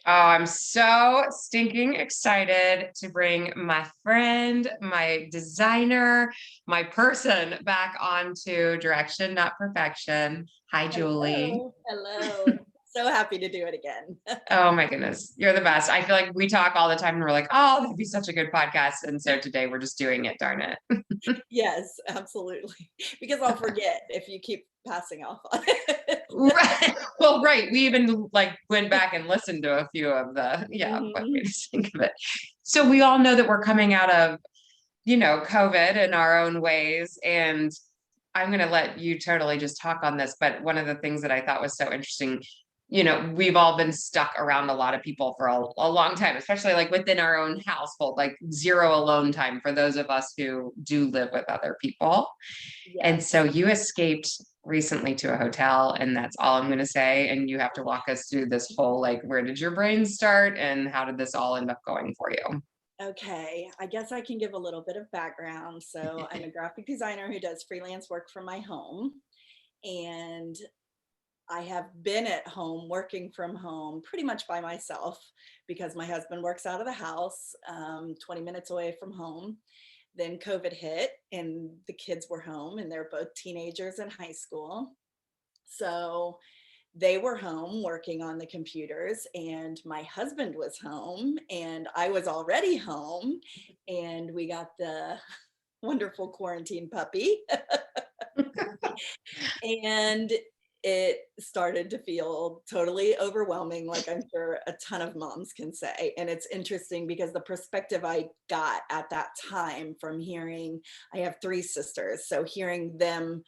Oh, I'm so stinking excited to bring my friend, my designer, my person back onto Direction, Not Perfection. Hi, Julie. Hello. Hello. So happy to do it again. Oh my goodness, you're the best. I feel like we talk all the time and we're like, oh, that'd be such a good podcast. And so today we're just doing it, darn it. Yes, absolutely. Because I'll forget if you keep passing off on it. Right. Well, right. We even like went back and listened to a few of the, yeah, what Mhm. made us think of it. So we all know that we're coming out of, COVID in our own ways. And I'm going to let you totally just talk on this. But one of the things that I thought was so interesting, we've all been stuck around a lot of people for a long time, especially like within our own household, like zero alone time for those of us who do live with other people. And so Yes. you escaped recently to a hotel, and that's all I'm going to say. And you have to walk us through this whole like, where did your brain start and how did this all end up going for you? Okay. I guess I can give a little bit of background. So I'm a graphic designer who does freelance work from my home. And I have been at home working from home pretty much by myself because my husband works out of the house, 20 minutes away from home. Then COVID hit and the kids were home and they're both teenagers in high school. So they were home working on the computers and my husband was home and I was already home and we got the wonderful quarantine puppy and it started to feel totally overwhelming, like I'm sure a ton of moms can say. And it's interesting because the perspective I got at that time from hearing, I have three sisters, so hearing them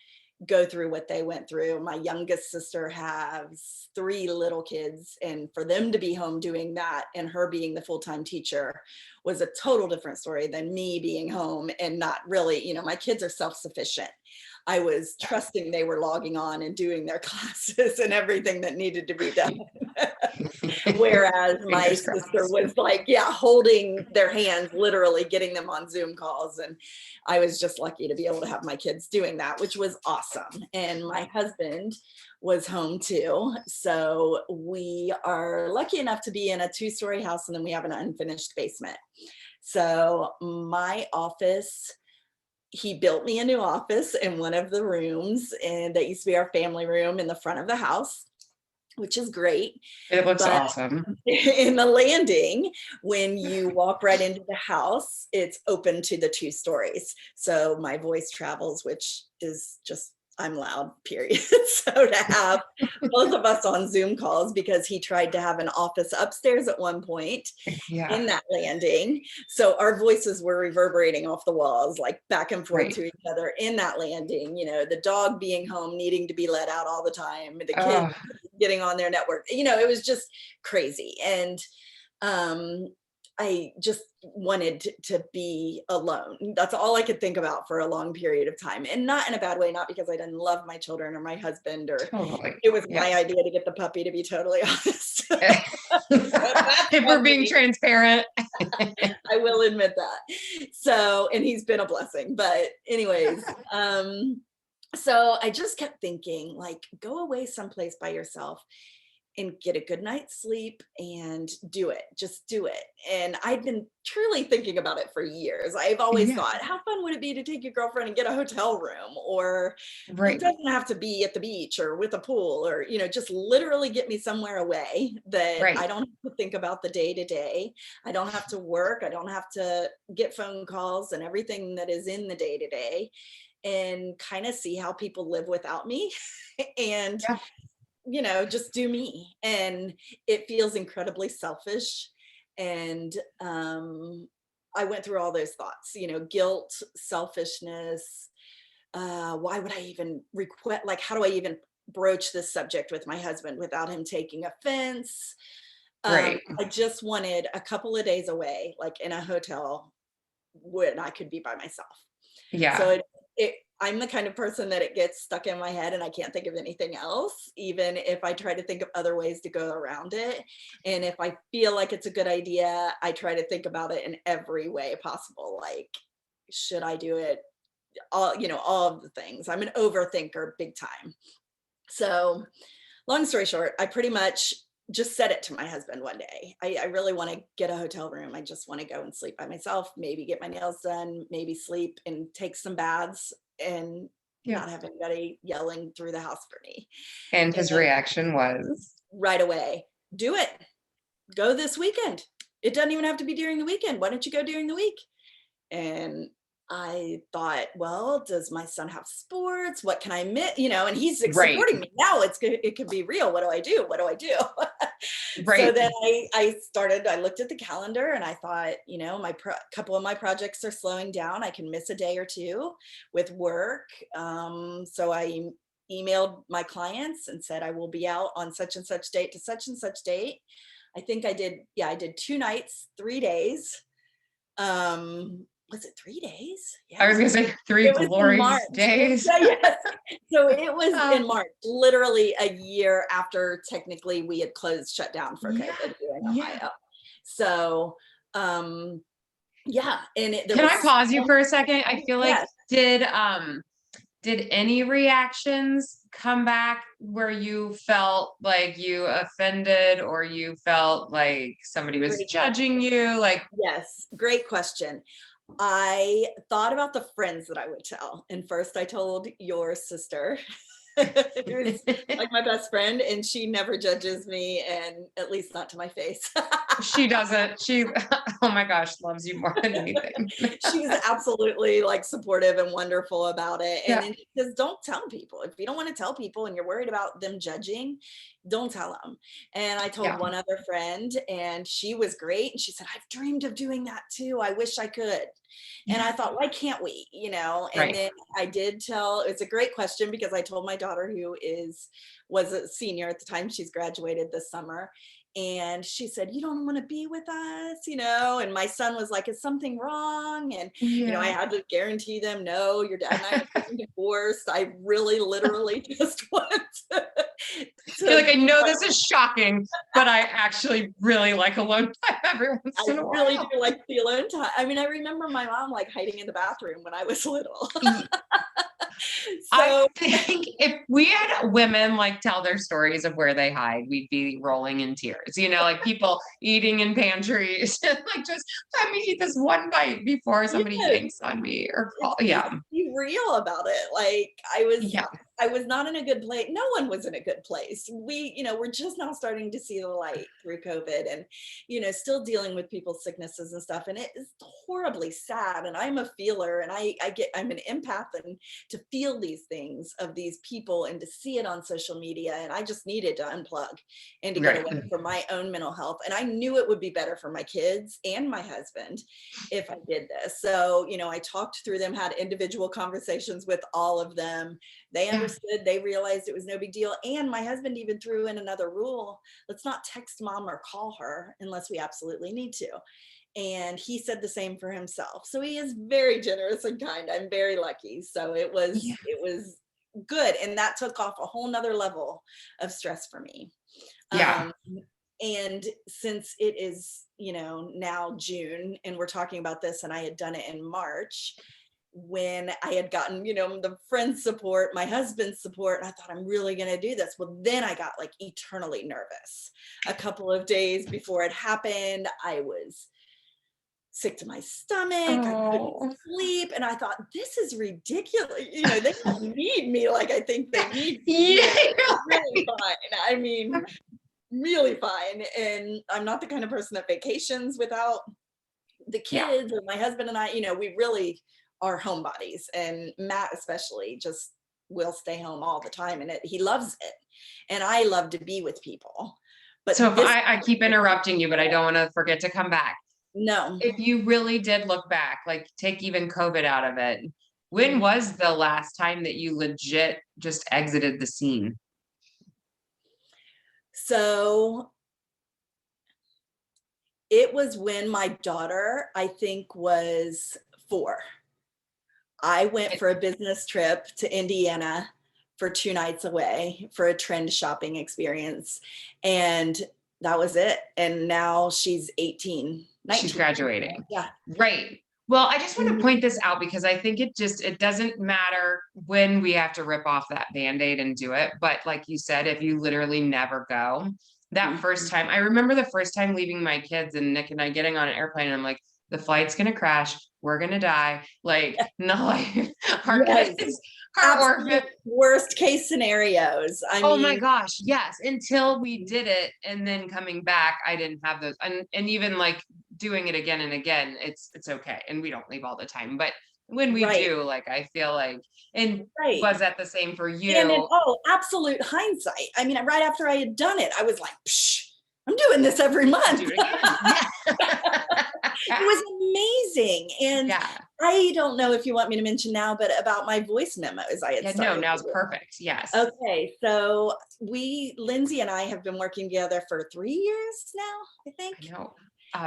go through what they went through. My youngest sister has three little kids, and for them to be home doing that and her being the full-time teacher was a total different story than me being home and not really, my kids are self-sufficient. I was trusting they were logging on and doing their classes and everything that needed to be done. Whereas my Fingers sister crossed. was like, yeah, holding their hands, literally getting them on Zoom calls. And I was just lucky to be able to have my kids doing that, which was awesome. And my husband was home too. So we are lucky enough to be in a 2-story house and then we have an unfinished basement. So my office, he built me a new office in one of the rooms, and that used to be our family room in the front of the house, which is great. It looks But awesome. in the landing, when you walk right into the house, it's open to the 2 stories. So my voice travels, which is just, I'm loud, period. So to have both of us on Zoom calls, because he tried to have an office upstairs at one point Yeah, in that landing. So our voices were reverberating off the walls, like back and forth right. to each other in that landing, the dog being home, needing to be let out all the time, the kids Oh, getting on their network, it was just crazy. And um, I just wanted to be alone. That's all I could think about for a long period of time. And not in a bad way, not because I didn't love my children or my husband, or totally. it was Yeah. my idea to get the puppy, to be totally honest. But that's If we're on being me. transparent. I will admit that. So, and he's been a blessing. But anyways, so I just kept thinking, like, go away someplace by yourself and get a good night's sleep and do it. Just do it. And I'd been truly thinking about it for years. I've always Yeah, thought, how fun would it be to take your girlfriend and get a hotel room? Or it right, doesn't have to be at the beach or with a pool, or, just literally get me somewhere away that I right. don't have to think about the day to day. I don't have to work. I don't have to get phone calls and everything that is in the day to day, and kind of see how people live without me. And Yeah, just do me. And it feels incredibly selfish. And I went through all those thoughts, guilt, selfishness. Why would I even request, like, how do I even broach this subject with my husband without him taking offense? right. I just wanted a couple of days away, like in a hotel when I could be by myself. So Yeah. I'm the kind of person that it gets stuck in my head and I can't think of anything else, even if I try to think of other ways to go around it. And if I feel like it's a good idea, I try to think about it in every way possible. Like, should I do it? All of the things. I'm an overthinker big time. So long story short, I pretty much just said it to my husband one day. I really want to get a hotel room. I just want to go and sleep by myself, maybe get my nails done, maybe sleep and take some baths and Yeah. not have anybody yelling through the house for me. And And his reaction was, right away, do it. Go this weekend. It doesn't even have to be during the weekend. Why don't you go during the week? And I thought, well, does my son have sports? What can I miss? And he's right, supporting me now. It could be real. What do I do? What do I do? So right. then I looked at the calendar and I thought, couple of my projects are slowing down. I can miss a day or two with work. So I emailed my clients and said, I will be out on such and such date to such and such date. I think I did 2 nights, 3 days. Was it 3 days? I was Yeah. gonna say 3 It was in March. glorious days. So, yes. So it was Uh, in March, literally a year after technically we had shut down for yeah, COVID here in yeah. Ohio. So, yeah, and there Can was I pause you for a second? I feel like yes. did any reactions come back where you felt like you offended or you felt like somebody was Great judging question. you? Like, Yes, great question. I thought about the friends that I would tell. And first I told your sister, who's like my best friend, and she never judges me, and at least not to my face. she doesn't, oh my gosh, loves you more than anything. She's absolutely like supportive and wonderful about it. And Yeah, then she says, don't tell people. If you don't want to tell people and you're worried about them judging, don't tell them. And I told yeah, one other friend, and she was great. And she said, I've dreamed of doing that too. I wish I could. And yeah, I thought, why can't we? And right. then I did tell, it's a great question because I told my daughter, who was a senior at the time, she's graduated this summer. And she said, you don't want to be with us, and my son was like, is something wrong? And, I Yeah. had to guarantee them, no, your dad and I are getting divorced. I really, literally just want You're like, to I know this is shocking, but I actually really like alone time every once I in a really do while. like the alone time. I mean, I remember my mom like hiding in the bathroom when I was little. I So think if we had women like tell their stories of where they hide, we'd be rolling in tears, like people eating in pantries and like just let me eat this one bite before somebody yes, yanks on me or call. it's just Yeah. be real about it. Like Yeah. I was not in a good place. No one was in a good place. We're just now starting to see the light through COVID, and, still dealing with people's sicknesses and stuff. And it is horribly sad. And I'm a feeler, and I'm an empath, and to feel these things of these people and to see it on social media. And I just needed to unplug and to get Right. away from my own mental health. And I knew it would be better for my kids and my husband if I did this. So, I talked through them, had individual conversations with all of them. They Yeah. understood, they realized it was no big deal. And my husband even threw in another rule: let's not text mom or call her unless we absolutely need to. And he said the same for himself. So he is very generous and kind. I'm very lucky. So Yeah. it was good. And that took off a whole nother level of stress for me. Yeah. Um, and since it is, now June, and we're talking about this, and I had done it in March, when I had gotten, the friend's support, my husband's support, and I thought, I'm really going to do this. Well, then I got like eternally nervous. A couple of days before it happened, I was sick to my stomach. I couldn't Oh. sleep. And I thought, this is ridiculous. They don't need me like I think they need me. Yeah. Really fine. I mean, really fine. And I'm not the kind of person that vacations without the Yeah. kids, or my husband and I, we really are homebodies. And Matt especially just will stay home all the time, and he loves it. And I love to be with people. So But if this I keep interrupting you, but I don't want to forget to come back. no. If you really did look back, like take even COVID out of it, when Mhm. was the last time that you legit just exited the scene? So it was when my daughter, I think, was 4. I went for a business trip to Indiana for 2 nights away for a trend shopping experience. And that was it. And now she's 18, She's 19. graduating. Yeah. Right. Well, I just want to Mhm. point this out because I think it doesn't matter when we have to rip off that Band-Aid and do it. But like you said, if you literally never go, That first time, I remember the first time leaving my kids and Nick and I getting on an airplane, and I'm like, the flight's gonna crash. We're gonna die. Like, no, like our Yes. kids are orphan. Absolute worst case scenarios. I Oh my mean, gosh, yes. Until we did it, and then coming back, I didn't have those. And even like doing it again and again, it's okay. And we don't leave all the time, but when we right, do, like I feel like, and right. was that the same for And in you? absolute hindsight, I mean, right after I had done it, I was like, psh, I'm doing this every month. Do it again. Yeah. It was amazing. And Yeah. I don't know if you want me to mention now, but about my voice memos I had Yeah, no, started. now's perfect. Yes. Okay, so Lindsay and I have been working together for 3 years now, I think. I know.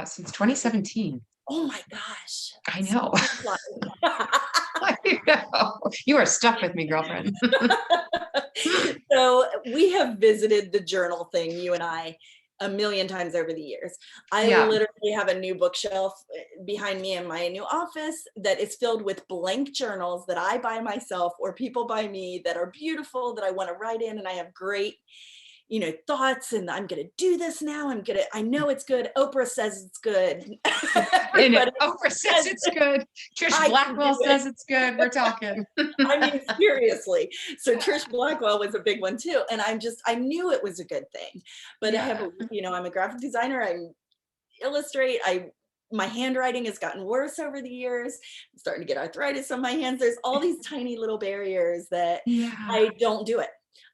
Since 2017. Oh my gosh. I know. Time flies. I know. You are stuck with me, girlfriend. So we have visited the journal thing, you and I, a million times over the years. I Yeah. literally have a new bookshelf behind me in my new office that is filled with blank journals that I buy myself or people buy me that are beautiful that I want to write in, and I have great, thoughts, and I'm going to do this now. I know it's good. Oprah says it's good. And Oprah says it's good. Trish Blackwell says it's good. We're talking. I mean, seriously. So Trish Blackwell was a big one too. And I knew it was a good thing, but Yeah. I'm a graphic designer. I illustrate. My handwriting has gotten worse over the years. I'm starting to get arthritis on my hands. There's all these tiny little barriers that Yeah. I don't do it.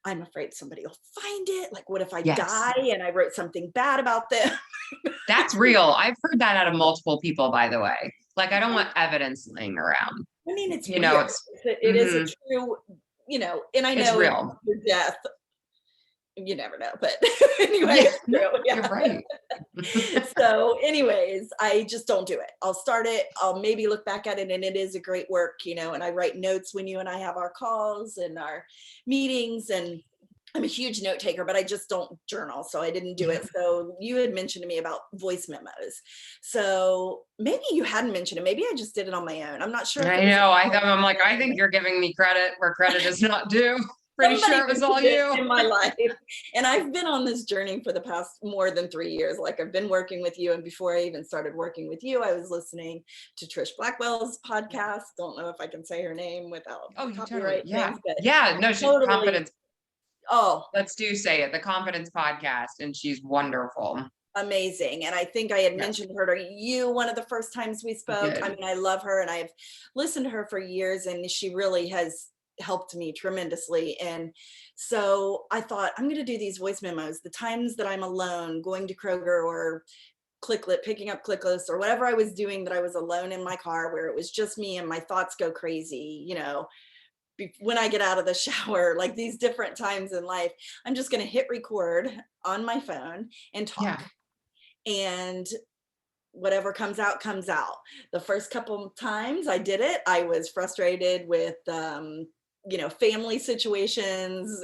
I'm afraid somebody will find it. Like, what if I Yes. die and I wrote something bad about them? That's real. I've heard that out of multiple people, by the way. Like, I don't want evidence laying around. I mean, it's You real. know, It is a true, and I it's know real. your death, you never know, but anyway, Yeah, it's true. Yeah. you're right. So anyways, I just don't do it. I'll start it. I'll maybe look back at it, and it is a great work, and I write notes when you and I have our calls and our meetings, and I'm a huge note taker, but I just don't journal. So I didn't do it. So you had mentioned to me about voice memos. So maybe you hadn't mentioned it. Maybe I just did it on my own. I'm not sure. I know. I'm like, I think you're giving me credit where credit is not due. Pretty Somebody sure it was all mentioned you. it in my life. And I've been on this journey for the past more than 3 years. Like, I've been working with you. And before I even started working with you, I was listening to Trish Blackwell's podcast. Don't know if I can say her name without Oh, you totally. copyright Yeah. things, but Yeah. No, she's totally. confidence. Oh, Let's do say it. The Confidence Podcast. And she's wonderful. amazing. And I think I had Yes. mentioned her to you one of the first times we spoke. did. I mean, I love her, and I've listened to her for years, and she really has helped me tremendously. And so I thought, I'm going to do these voice memos the times that I'm alone, going to Kroger or picking up ClickList or whatever I was doing, that I was alone in my car where it was just me and my thoughts go crazy, when I get out of the shower, like these different times in life. I'm just going to hit record on my phone and talk. Yeah. And whatever comes out, comes out. The first couple of times I did it, I was frustrated with, family situations.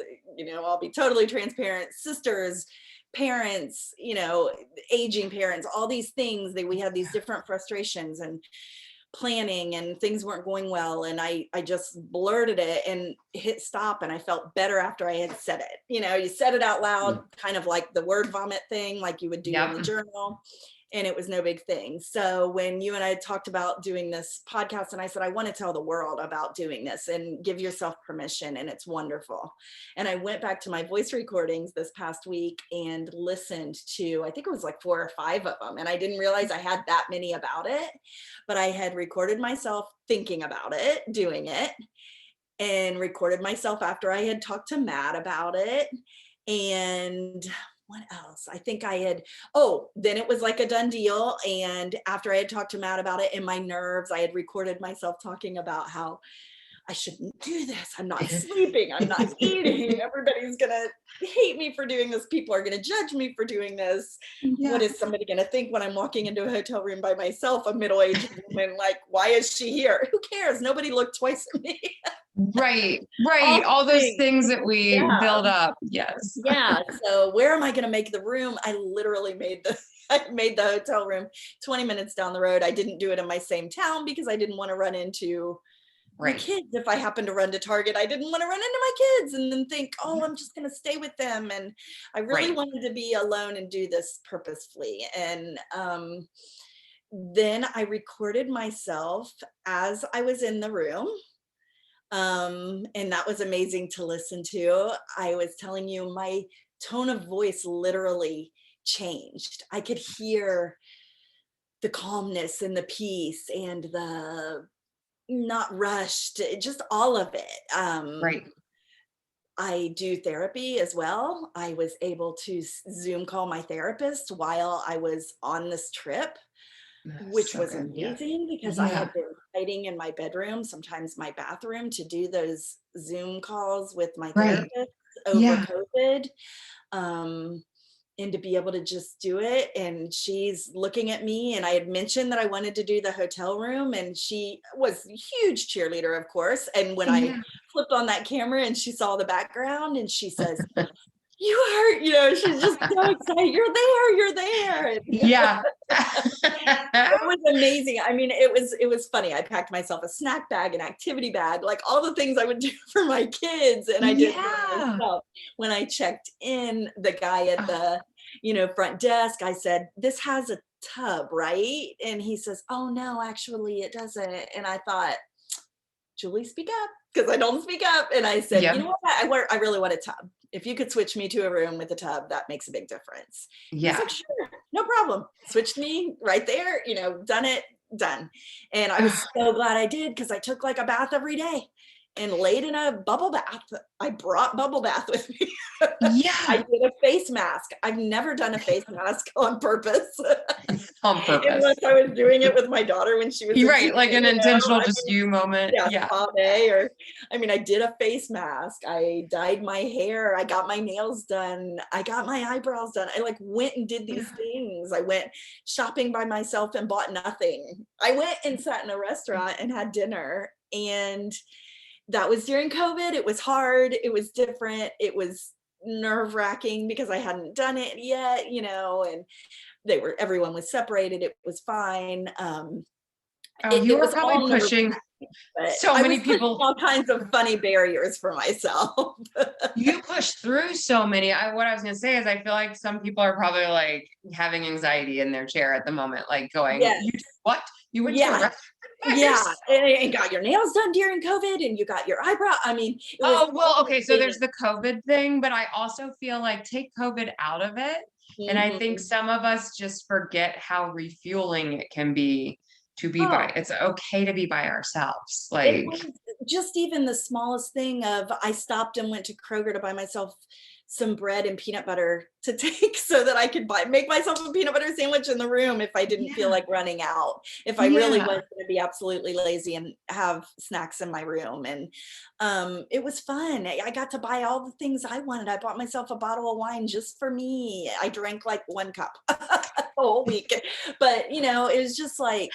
I'll be totally transparent. Sisters, parents, aging parents, all these things that we had these different frustrations and planning, and things weren't going well. And I just blurted it and hit stop, and I felt better after I had said it. You said it out loud, kind of like the word vomit thing, like you would do in the journal. And it was no big thing. So when you and I talked about doing this podcast, and I said, I want to tell the world about doing this and give yourself permission, and it's wonderful. And I went back to my voice recordings this past week and listened to, I think it was like 4 or 5 of them. And I didn't realize I had that many about it, but I had recorded myself thinking about it, doing it, and recorded myself after I had talked to Matt about it. And what else? I think then it was like a done deal. And after I had talked to Matt about it and my nerves, I had recorded myself talking about how I shouldn't do this. I'm not sleeping. I'm not eating. Everybody's going to hate me for doing this. People are going to judge me for doing this. Yeah. What is somebody going to think when I'm walking into a hotel room by myself, a middle-aged woman? Like, why is she here? Who cares? Nobody looked twice at me. Right. All those things that we build up. Yes. Yeah. So where am I going to make the room? I literally made the hotel room 20 minutes down the road. I didn't do it in my same town because I didn't want to run into my Right. kids. If I happened to run to Target, I didn't want to run into my kids and then think, oh, I'm just going to stay with them. And I really Right. wanted to be alone and do this purposefully. And then I recorded myself as I was in the room. And that was amazing to listen to. I was telling you, my tone of voice literally changed. I could hear the calmness and the peace and the not rushed, just all of it. Right. I do therapy as well. I was able to Zoom call my therapist while I was on this trip, which So was good. Yeah. amazing because I Yeah. had been hiding in my bedroom, sometimes my bathroom, to do those Zoom calls with my Right. therapist over Yeah. COVID. Um, and to be able to just do it. And she's looking at me, and I had mentioned that I wanted to do the hotel room, and she was a huge cheerleader, of course. And when I Yeah. flipped on that camera and she saw the background, and she says, you are, she's just so excited. You're there. And Yeah. it was amazing. I mean, it was funny. I packed myself a snack bag, an activity bag, like all the things I would do for my kids, and I did for Yeah. myself. When I checked in, the guy at Oh, the, front desk, I said, "This has a tub, right?" And he says, "Oh no, actually it doesn't." And I thought, Julie, speak up, because I don't speak up. And I said, you yeah. know what? I really want a tub. If you could switch me to a room with a tub, that makes a big difference. He's Yeah. like, sure, no problem. Switched me right there, done it, done. And I was so glad I did, because I took like a bath every day and laid in a bubble bath. I brought bubble bath with me. I Yeah. did a face mask. I've never done a face mask on purpose. On purpose. Unless I was doing it with my daughter when she was You're a right. Like an intentional I just you moment. yeah, Yeah. spa day. Or I mean, I did a face mask, I dyed my hair, I got my nails done, I got my eyebrows done. I like went and did these things. I went shopping by myself and bought nothing. I went and sat in a restaurant and had dinner, and that was during COVID. It was hard, it was different, it was nerve-wracking because I hadn't done it yet, and everyone was separated. It was fine. Oh, it, you it are was probably all nerve, pushing but so I was many pushing people. all kinds of funny barriers for myself. You push through so many. What I was gonna say is I feel like some people are probably like having anxiety in their chair at the moment, like going, Yes. you did what? You went to a Yeah. restaurant by Yeah. yourself? And got your nails done during COVID, and you got your eyebrow. I mean, it was Oh, well, all okay. So things. there's the COVID thing, but I also feel like take COVID out of it. And I think Mhm. some of us just forget how refueling it can be to be by. Oh, It's okay to be by ourselves. it Like, was just even the smallest thing of, I stopped and went to Kroger to buy myself some bread and peanut butter to take so that I could make myself a peanut butter sandwich in the room if I didn't feel yeah, like running out, if I really was yeah. going to be absolutely lazy and have snacks in my room. And it was fun. I got to buy all the things I wanted. I bought myself a bottle of wine just for me. I drank like 1 cup the whole week. But, it was just like,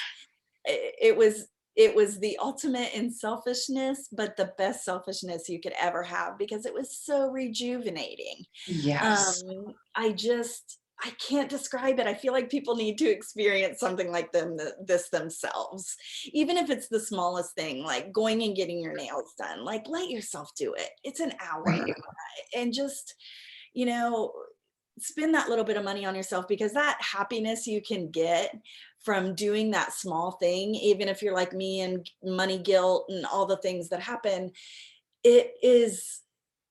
it was the ultimate in selfishness, but the best selfishness you could ever have, because it was so rejuvenating. Yes. I can't describe it. I feel like people need to experience something like this themselves, even if it's the smallest thing, like going and getting your nails done. Like, let yourself do it. It's an hour, Right. and just, you know, spend that little bit of money on yourself, because that happiness you can get from doing that small thing, even if you're like me and money guilt and all the things that happen,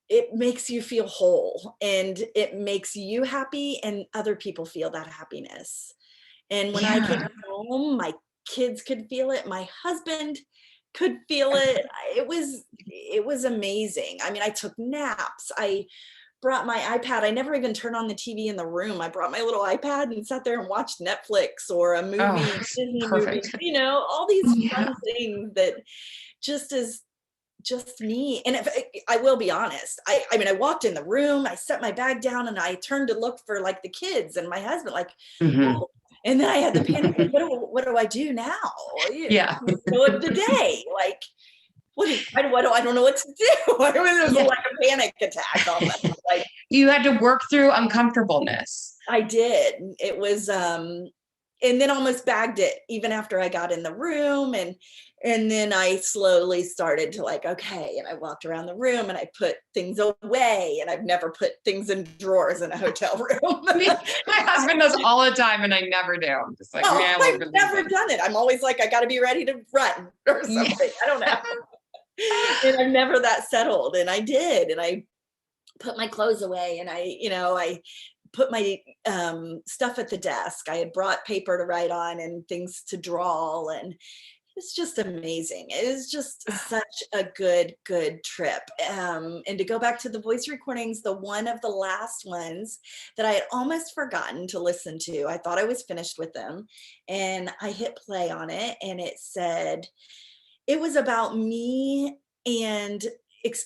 it makes you feel whole, and it makes you happy, and other people feel that happiness. And when I came Yeah. home, my kids could feel it, my husband could feel it. It was amazing. I mean, I took naps. I brought my iPad. I never even turned on the TV in the room. I brought my little iPad and sat there and watched Netflix or a Oh, movie, it's Disney movie, perfect. all these Yeah. fun things that just is just me. And if I will be honest, I mean, I walked in the room, I set my bag down, and I turned to look for like the kids and my husband, like, Mhm. oh, and then I had the panic, like, what do I do now? Yeah. So of the day, like, I don't know what to do. It was Yeah. like a panic attack almost. Like, You had to work through uncomfortableness. I did. It was and then almost bagged it even after I got in the room. And And then I slowly started to like, okay, and I walked around the room and I put things away, and I've never put things in drawers in a hotel room. My husband does all the time and I never do. I'm just like, Oh, man, I've never done it. I'm always like, I got to be ready to run or something. Yeah. I don't know. And I'm never that settled. And I did. And I put my clothes away, and I put my stuff at the desk. I had brought paper to write on and things to draw, and it's just amazing. It is just such a good trip. And to go back to the voice recordings, the one of the last ones that I had almost forgotten to listen to, I thought I was finished with them, and I hit play on it, and it said, it was about me and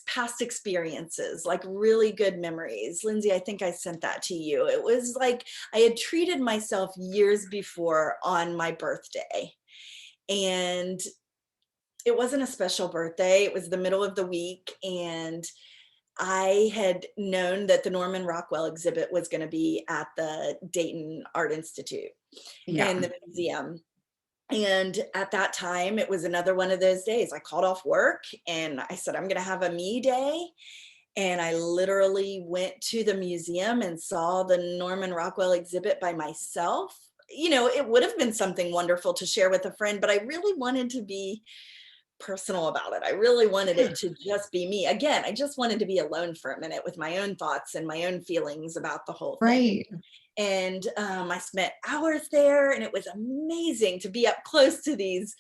past experiences, like really good memories. Lindsay, I think I sent that to you. It was like I had treated myself years before on my birthday. And it wasn't a special birthday. It was the middle of the week. And I had known that the Norman Rockwell exhibit was going to be at the Dayton Art Institute in the museum. And at that time, it was another one of those days. I called off work and I said, I'm going to have a me day. And I literally went to the museum and saw the Norman Rockwell exhibit by myself. It would have been something wonderful to share with a friend, but I really wanted to be personal about it. I really wanted it to just be me. Again, I just wanted to be alone for a minute with my own thoughts and my own feelings about the whole thing. Right. And I spent hours there, and it was amazing to be up close to these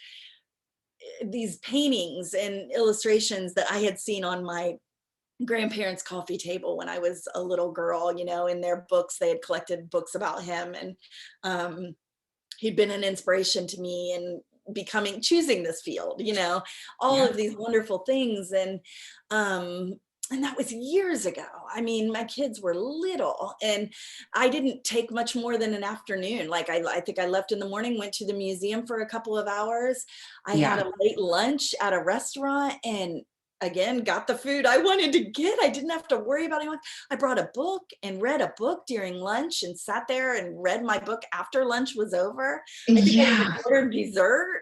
paintings and illustrations that I had seen on my grandparents' coffee table when I was a little girl. In their books, they had collected books about him, and he'd been an inspiration to me in choosing this field, all of these wonderful things. And that was years ago. I mean, my kids were little, and I didn't take much more than an afternoon. Like I think I left in the morning, went to the museum for a couple of hours. I had a late lunch at a restaurant, and again, got the food I wanted to get. I didn't have to worry about anyone. I brought a book and read a book during lunch and sat there and read my book after lunch was over. I think I even ordered dessert,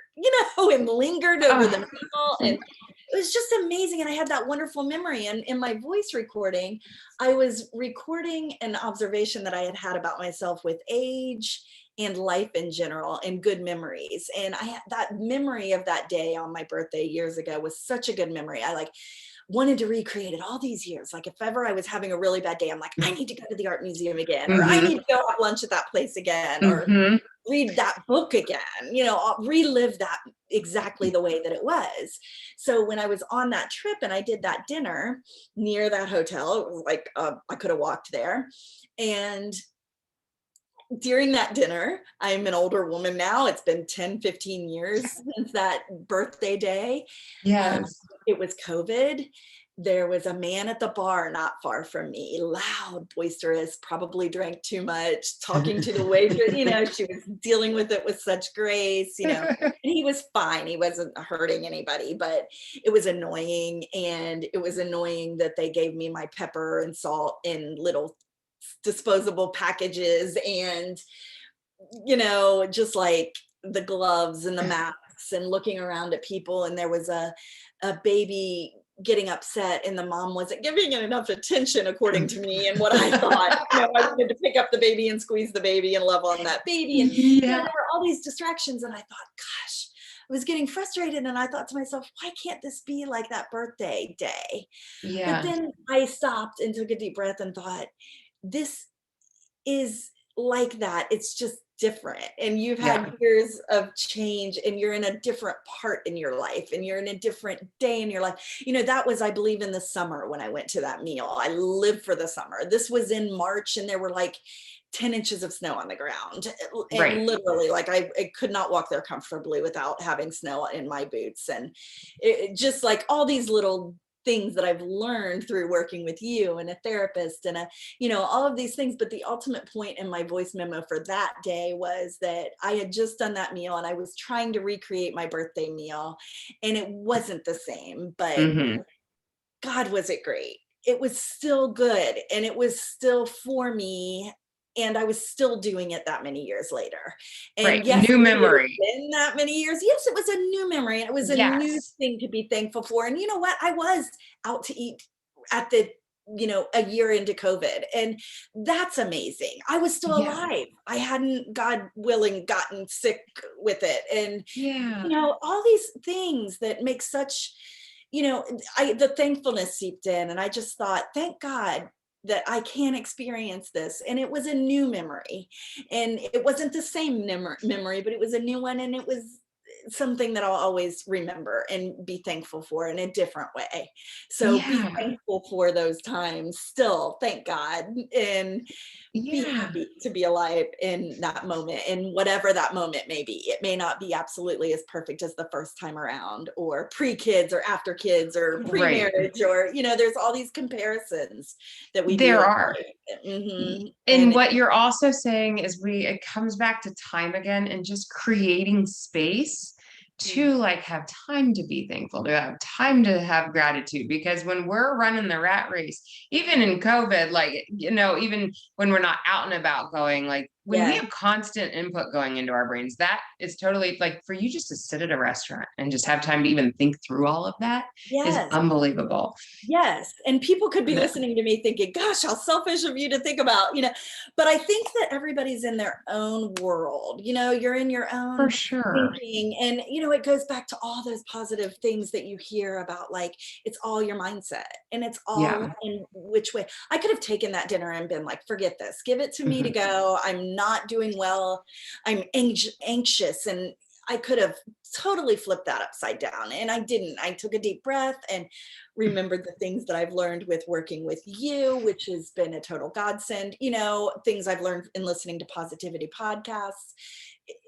and lingered over the meal. And it was just amazing. And I had that wonderful memory. And in my voice recording, I was recording an observation that I had had about myself with age and life in general, and good memories. And I had that memory of that day on my birthday years ago was such a good memory. I wanted to recreate it all these years. Like if ever I was having a really bad day, I'm like, I need to go to the art museum again, or I need to go have lunch at that place again, or read that book again, I'll relive that exactly the way that it was. So when I was on that trip and I did that dinner near that hotel, it was like, I could have walked there. And during that dinner, I'm an older woman now. It's been 10, 15 years since that birthday day. It was COVID. There was a man at the bar not far from me, loud, boisterous, probably drank too much, talking to the waitress. She was dealing with it with such grace, and he was fine. He wasn't hurting anybody, but it was annoying. And it was annoying that they gave me my pepper and salt in little disposable packages, and just like the gloves and the masks, and looking around at people, and there was a baby getting upset, and the mom wasn't giving it enough attention, according to me, and what I thought. I wanted to pick up the baby and squeeze the baby and love on that baby, and there were all these distractions, and I thought, gosh, I was getting frustrated, and I thought to myself, why can't this be like that birthday day? But then I stopped and took a deep breath and thought, this is like that. It's just different. And you've had years of change, and you're in a different part in your life, and you're in a different day in your life. That was, I believe, in the summer when I went to that meal. I lived for the summer. This was in March, and there were like 10 inches of snow on the ground. And literally, like I could not walk there comfortably without having snow in my boots. And it just like all these little things that I've learned through working with you and a therapist and all of these things. But the ultimate point in my voice memo for that day was that I had just done that meal, and I was trying to recreate my birthday meal, and it wasn't the same, but God, was it great. It was still good, and it was still for me and I was still doing it that many years later. And Right. yes, New maybe it had memory. been that many years. Yes, it was a new memory, and it was a new Yes. thing to be thankful for. And you know what? I was out to eat at the, a year into COVID, and that's amazing. I was still Yeah. alive. I hadn't, God willing, gotten sick with it. And Yeah. all these things that make such, the thankfulness seeped in, and I just thought, thank God that I can experience this. And it was a new memory, and it wasn't the same memory, but it was a new one, and it was something that I'll always remember and be thankful for in a different way. So be Yeah. thankful for those times still, thank God, and be Yeah. happy to be alive in that moment, and whatever that moment may be. It may not be absolutely as perfect as the first time around, or pre-kids or after kids or Right. pre-marriage, or there's all these comparisons that we do There in are. life. And what you're also saying is it comes back to time again and just creating space Mm, to like have time to be thankful, to have time to have gratitude. Because when we're running the rat race, even in COVID, like, even when we're not out and about going, like when we yes, have constant input going into our brains, that is totally like for you just to sit at a restaurant and just have time to even think through all of that is yes. unbelievable. Yes, and people could be listening to me thinking, "Gosh, how selfish of you to think about," but I think that everybody's in their own world. You're in your For own sure. thinking, and it goes back to all those positive things that you hear about, like, it's all your mindset, and it's all Yeah. in which way. I could have taken that dinner and been like, "Forget this. Give it to me to Mhm. go. I'm not doing well. I'm anxious," and I could have totally flipped that upside down, and I didn't. I took a deep breath and remembered the things that I've learned with working with you, which has been a total godsend, things I've learned in listening to positivity podcasts.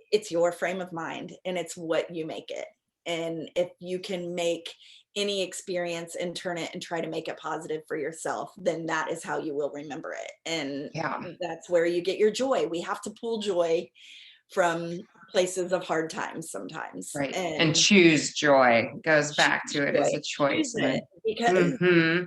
It's your frame of mind, and it's what you make it. And if you can make any experience and turn it and try to make it positive for yourself, then that is how you will remember it. And Yeah. that's where you get your joy. We have to pull joy from places of hard times sometimes, Right. And and choose joy goes back choose to it as joy. a Choose choice. it, because Hmm.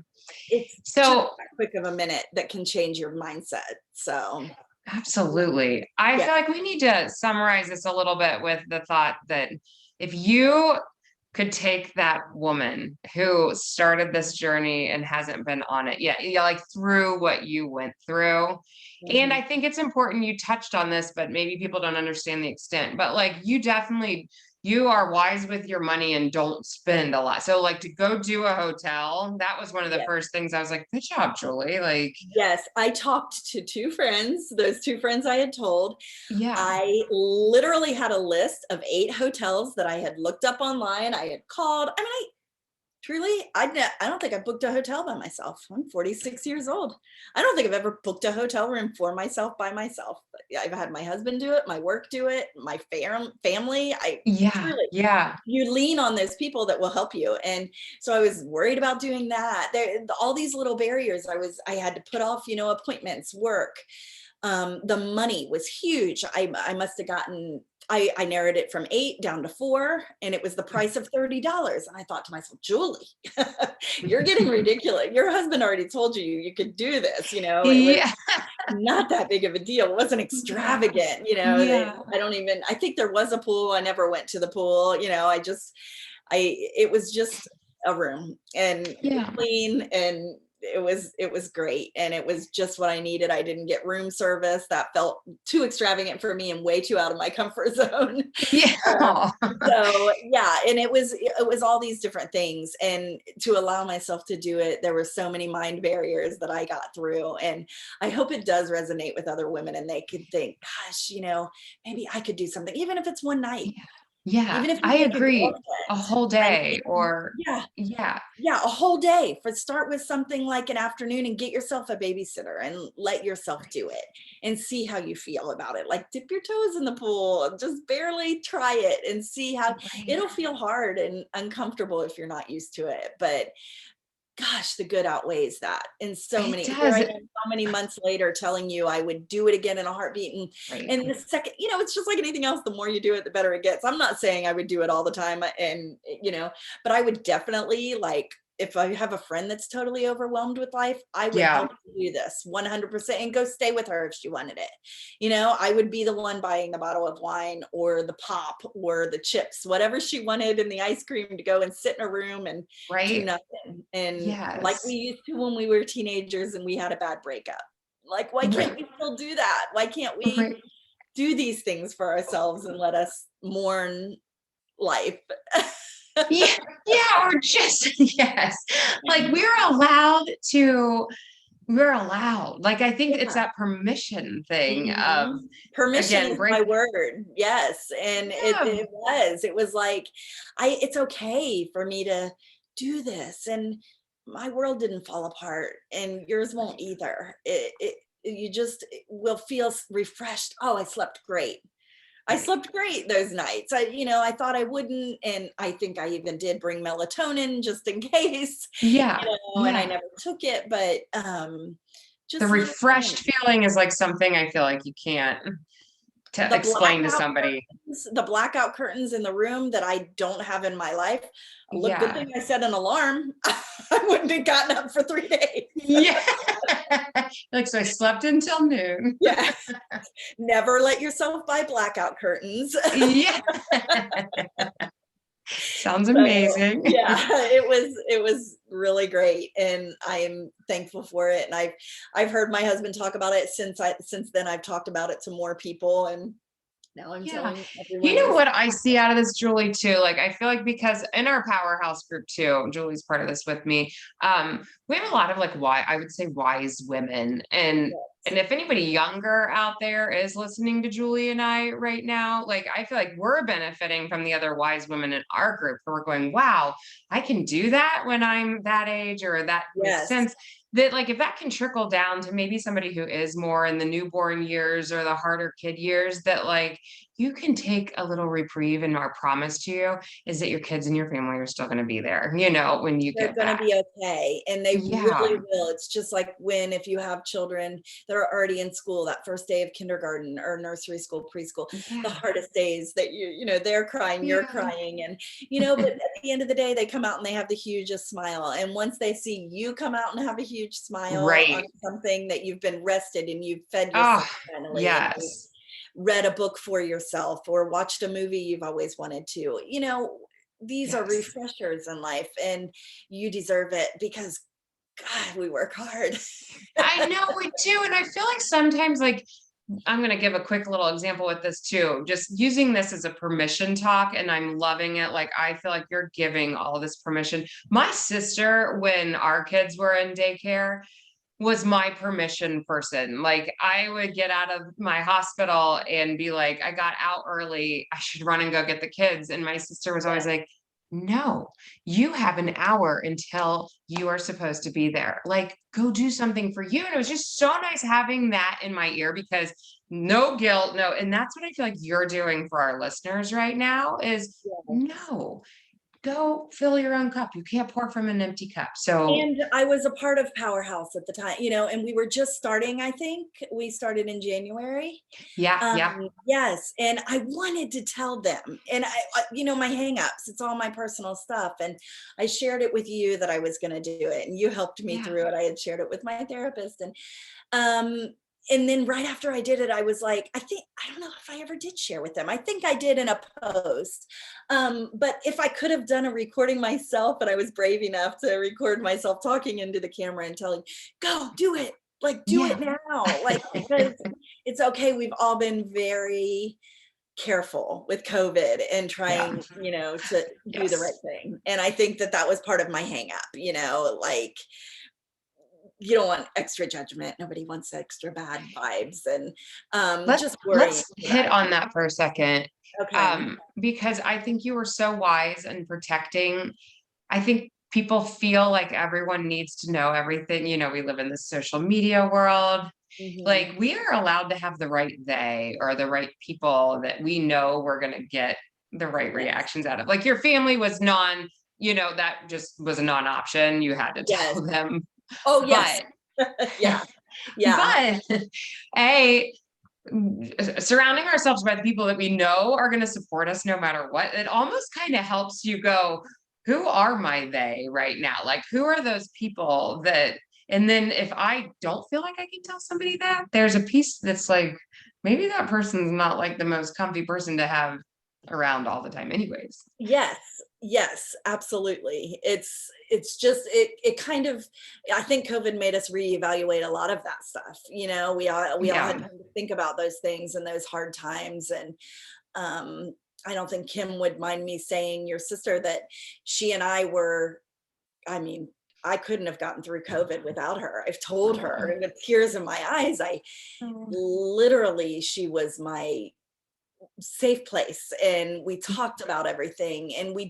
it's just So that quick of a minute that can change your mindset. So, absolutely. I yeah. feel like we need to summarize this a little bit with the thought that if you could take that woman who started this journey and hasn't been on it yet, like through what you went through. And Mhm. I think it's important you touched on this, but maybe people don't understand the extent. But like you are wise with your money and don't spend a lot. So like to go do a hotel, that was one of the Yeah. first things I was like, good job, Julie. Like, Yes, I talked to 2 friends, those 2 friends I had told. yeah. I literally had a list of 8 hotels that I had looked up online, I had called. I mean, truly, I don't think I booked a hotel by myself. I'm 46 years old. I don't think I've ever booked a hotel room for myself by myself. But yeah, I've had my husband do it, my work do it, my family. I Yeah. truly, Yeah. you lean on those people that will help you. And so I was worried about doing that. All these little barriers I had to put off, appointments, work. The money was huge. I must have gotten, I narrowed it from 8 down to 4, and it was the price of $30. And I thought to myself, Julie, you're getting ridiculous. Your husband already told you could do this. It was Yeah. not that big of a deal. It wasn't Yeah. extravagant. Yeah. I think there was a pool. I never went to the pool. It was just a room, and Yeah. clean, and it was great, and it was just what I needed. I didn't get room service. That felt too extravagant for me and way too out of my comfort zone. Um, Yeah. so yeah, and it was all these different things, and to allow myself to do it, there were so many mind barriers that I got through, and I hope it does resonate with other women, and they could think, gosh, maybe I could do something, even if it's one night, Yeah. Yeah. even if I it's like a agree. A girlfriend, whole day friend. or Yeah, yeah. yeah, a whole day. Start with something like an afternoon, and get yourself a babysitter and let yourself do it and see how you feel about it. Like, dip your toes in the pool and just barely try it and see how Right. it'll feel hard and uncomfortable if you're not used to it. But gosh, the good outweighs that. And so It many, here I does. am so many months later telling you I would do it again in a heartbeat. Right. And the second, it's just like anything else. The more you do it, the better it gets. I'm not saying I would do it all the time, and but I would definitely, like, if I have a friend that's totally overwhelmed with life, I would Yeah. help to do this 100% and go stay with her if she wanted it. I would be the one buying the bottle of wine or the pop or the chips, whatever she wanted, and the ice cream, to go and sit in a room and do Right. nothing. And like we Yes. used to when we were teenagers and we had a bad breakup. Like, why can't Right. we still do that? Why can't we Right. do these things for ourselves and let us mourn life? Yeah. Yeah. Or just, yes. Like we're allowed. Like, I think it's Yeah. that permission thing of, Mhm. Permission again, is my break. word. Yes, and it Yeah. it was. It was like, it's okay for me to do this, and my world didn't fall apart, and yours won't either. You just will feel refreshed. Oh, I slept great. I Right. slept great those nights. I thought I wouldn't, and I think I even did bring melatonin just in case, Yeah. and I Yeah. never took it, but The just little refreshed things. feeling is like something I feel like you can't to The explain to blackout somebody. the blackout curtains in the room that I don't have in my life. Look, good Yeah. thing I set an alarm. I wouldn't have gotten up for 3 days. Yeah. Like, so I slept until noon. Yeah. Never let yourself buy blackout curtains. Yeah. Sounds So, amazing. yeah, it was really great, and I am thankful for it, and I've heard my husband talk about it since then I've talked about it to more people, and now I'm Yeah. telling You everyone know this. what I see out of this, Julie, too? Like, I feel like because in our powerhouse group too, Julie's part of this with me. We have a lot of like why I would say wise women. And if anybody younger out there is listening to Julie and I right now, like I feel like we're benefiting from the other wise women in our group who are going, wow, I can do that when I'm that age, or that makes Yes, sense. That like if that can trickle down to maybe somebody who is more in the newborn years or the harder kid years, that like you can take a little reprieve, and our promise to you is that your kids and your family are still going to be there, when you they're get gonna back. be okay, and they really Yeah. will. It's just like when if you have children that are already in school, that first day of kindergarten or nursery school, preschool, the Yeah. hardest days that they're crying, you're Yeah. crying, and but at the end of the day, they come out and they have the hugest smile. And once they see you come out and have a huge smile on Right. something that you've been rested and you've fed yourself Oh, finally, and you yes. read a book for yourself or watched a movie you've always wanted to, these are Yes. refreshers in life, and you deserve it because God, we work hard. I know we do. And I feel like sometimes, like, I'm going to give a quick little example with this too, just using this as a permission talk. And I'm loving it. Like, I feel like you're giving all this permission. My sister, when our kids were in daycare, was my permission person. Like, I would get out of my hospital and be like, I got out early, I should run and go get the kids. And my sister was Yeah, always like, no, you have an hour until you are supposed to be there. Like, go do something for you. And it was just so nice having that in my ear, because no guilt, no. And that's what I feel like you're doing for our listeners right now is yeah. no, go fill your own cup. You can't pour from an empty cup. So And I was a part of Powerhouse at the time, and we were just starting. I think we started in January. yeah, yeah, Yes, and I wanted to tell them, and my hangups, it's all my personal stuff, and I shared it with you that I was going to do it, and you helped me yeah. through it. I had shared it with my therapist, um, and then right after I did it, I was like, I don't know if I ever did share with them. I think I did in a post, but if I could have done a recording myself, and I was brave enough to record myself talking into the camera and telling, "Go do it." Like, do it Yeah. now, like, because it's okay. We've all been very careful with COVID and Yeah. trying, to do the right Yes. thing. And I think that that was part of my hang up, like, you don't want extra judgment. Nobody wants extra bad vibes, and Let's just worrying let's hit about on people. that for a second. Okay. Because I think you were so wise in protecting. I think people feel like everyone needs to know everything. We live in this social media world. Hmm. Like, we are allowed to have the right they or the right people that we know we're going to get the right Yes. reactions out of. Like, your family was that just was a non-option. You had to Yes. tell them. Oh, yes. But Yeah. Yeah. but a surrounding ourselves by the people that we know are going to support us no matter what, it almost kind of helps you go, who are my they right now? Like, who are those people that, and then if I don't feel like I can tell somebody that, there's a piece that's like, maybe that person's not like the most comfy person to have around all the time anyways. Yes, yes, absolutely. It's just it kind of, I think COVID made us reevaluate a lot of that stuff. We all had Yeah. time to think about those things and those hard times. And I don't think Kim would mind me saying, your sister, that she and I were, I mean, I couldn't have gotten through COVID without her. I've told her with tears in my eyes. I Oh. literally, she was my safe place, and we talked about everything, and we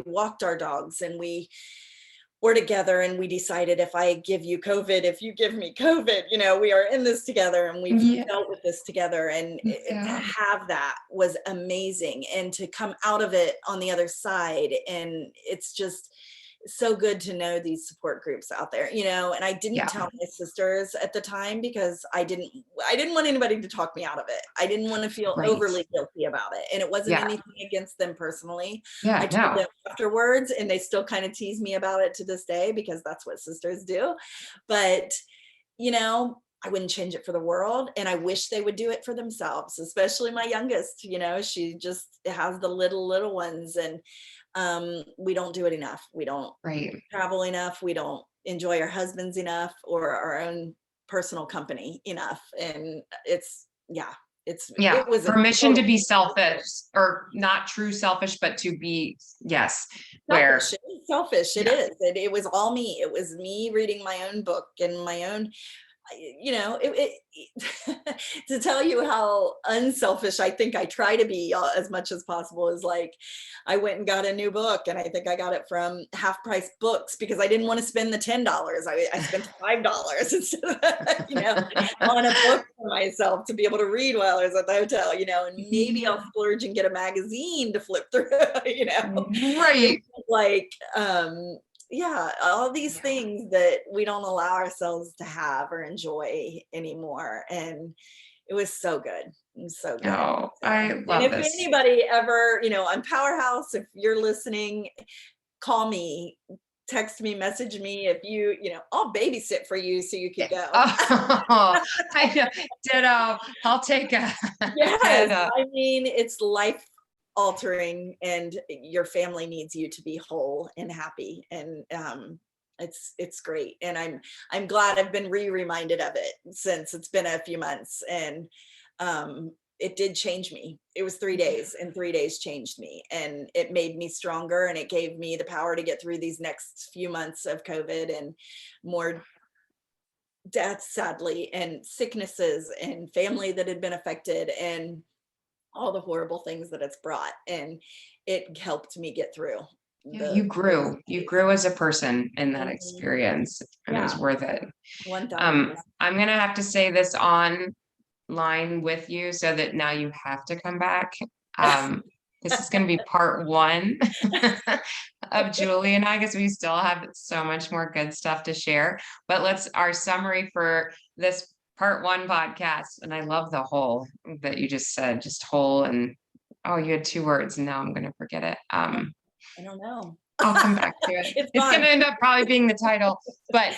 walked our dogs, and we were together, and we decided, if I give you COVID, if you give me COVID, we are in this together, and we've Yeah. dealt with this together. And to Yeah. have that was amazing, and to come out of it on the other side. And it's just so good to know these support groups out there. And I didn't Yeah. tell my sisters at the time, because I didn't want anybody to talk me out of it. I didn't want to feel Right. overly guilty about it, and it wasn't Yeah. anything against them personally. I Yeah. told No. them afterwards, and they still kind of tease me about it to this day, because that's what sisters do. But I wouldn't change it for the world, and I wish they would do it for themselves, especially my youngest. She just has the little ones, and we don't do it enough. We don't Right. travel enough. We don't enjoy our husbands enough, or our own personal company enough. And Yeah. it was a Permission to total be selfish, or not true selfish, but to be, yes, selfish. where, It is selfish. It yeah. is. It was all me. It was me reading my own book and my own, to tell you how unselfish I think I try to be, as much as possible, is like, I went and got a new book, and I think I got it from Half Price Books, because I didn't want to spend the $10. I spent $5 instead of, on a book for myself to be able to read while I was at the hotel, and maybe I'll splurge and get a magazine to flip through. Right. Like, yeah, all these things that we don't allow ourselves to have or enjoy anymore. And it was so good. It was so good. Oh, I And love if this. anybody ever, on Powerhouse, if you're listening, call me, text me, message me. If I'll babysit for you so you could go. Oh, I know. Ditto. I'll take a Yes, ditto. I mean, it's life altering, and your family needs you to be whole and happy. And it's great. And I'm glad I've been reminded of it, since it's been a few months. And it did change me. It was 3 days, and 3 days changed me, and it made me stronger, and it gave me the power to get through these next few months of COVID, and more deaths, sadly, and sicknesses, and family that had been affected, and all the horrible things that it's brought. And it helped me get through Yeah, you those grew. You days. grew as a person in that Mhm. experience, and it was Yeah, worth it. 1000%. I'm gonna have to say this online with you so that now you have to come back. Um, this is gonna be part one of Julie and I, because we still have so much more good stuff to share. But our summary for this part one podcast, and I love the whole that you just said, just whole, and oh, you had two words, and now I'm gonna forget it. I don't know. I'll come back to it. It's It's gone. gonna end up probably being the title, but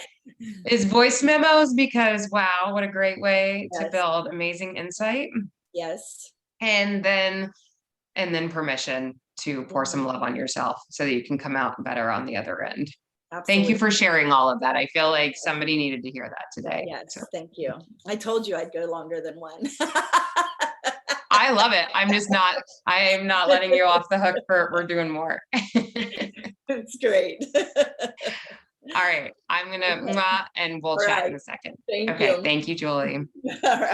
is voice memos, because wow, what a great way to Yes, build amazing insight. yes. And then permission to pour some Mhm. love on yourself so that you can come out better on the other end. Thank you Absolutely. for sharing all of that. I feel like somebody needed to hear that today. So Yes, thank you. I told you I'd go longer than one. I love it. I am not letting you off the hook for we're doing more. It's great. All right. I'm gonna Okay. and we'll All chat right. in a second. Thank Okay. you. Thank you, Julie. All right.